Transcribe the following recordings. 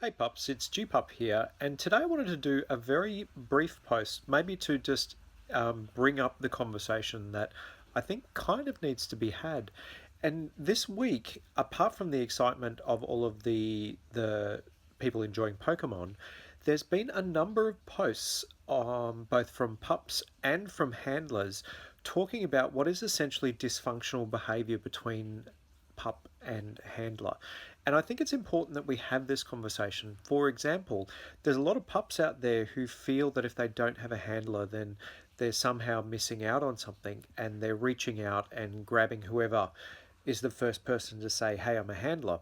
Hey pups, it's Gpup here, and today I wanted to do a very brief post, maybe to just bring up the conversation that I think kind of needs to be had. And this week, apart from the excitement of all of the people enjoying Pokemon, there's been a number of posts, both from pups and from handlers, talking about what is essentially dysfunctional behaviour between pup and handler. And I think it's important that we have this conversation. For example, there's a lot of pups out there who feel that if they don't have a handler, then they're somehow missing out on something, and they're reaching out and grabbing whoever is the first person to say, "Hey, I'm a handler."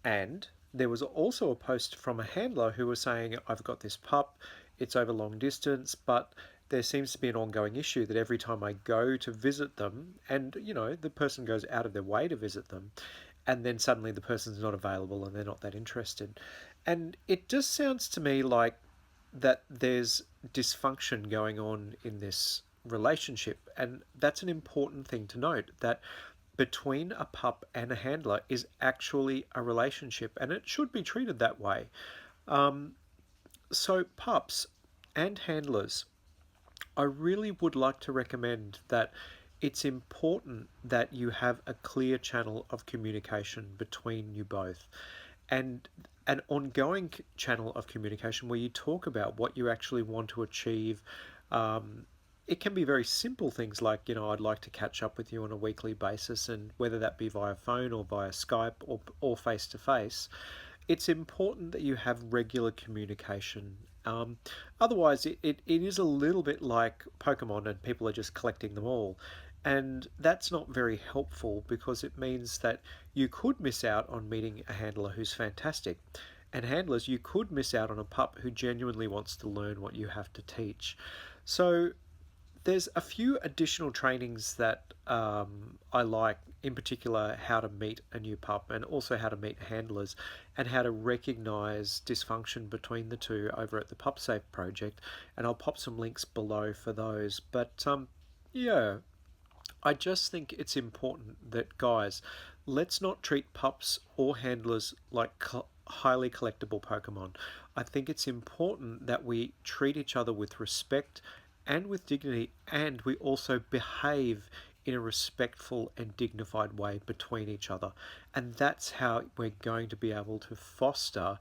And there was also a post from a handler who was saying, "I've got this pup, it's over long distance, but there seems to be an ongoing issue that every time I go to visit them, and the person goes out of their way to visit them, and then suddenly the person's not available and they're not that interested." And it just sounds to me like that there's dysfunction going on in this relationship. And that's an important thing to note, that between a pup and a handler is actually a relationship, and it should be treated that way. So, pups and handlers, I really would like to recommend that it's important that you have a clear channel of communication between you both, and an ongoing channel of communication where you talk about what you actually want to achieve. It can be very simple things like, I'd like to catch up with you on a weekly basis, and whether that be via phone or via Skype or face to face, it's important that you have regular communication. Otherwise, it is a little bit like Pokemon and people are just collecting them all. And that's not very helpful, because it means that you could miss out on meeting a handler who's fantastic. And handlers, you could miss out on a pup who genuinely wants to learn what you have to teach. So there's a few additional trainings that I like, in particular how to meet a new pup, and also how to meet handlers, and how to recognize dysfunction between the two over at the PupSafe project. And I'll pop some links below for those. But yeah, I just think it's important that, guys, let's not treat pups or handlers like highly collectible Pokemon. I think it's important that we treat each other with respect and with dignity, and we also behave in a respectful and dignified way between each other. And that's how we're going to be able to foster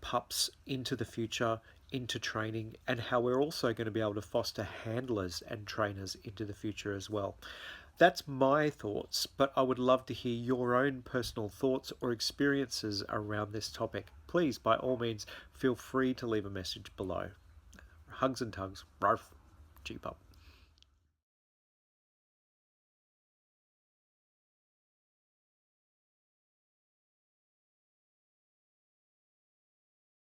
pups into the future, into training, and how we're also going to be able to foster handlers and trainers into the future as well. That's my thoughts, but I would love to hear your own personal thoughts or experiences around this topic. Please, by all means, feel free to leave a message below. Hugs and tugs. Rarf. Gpup.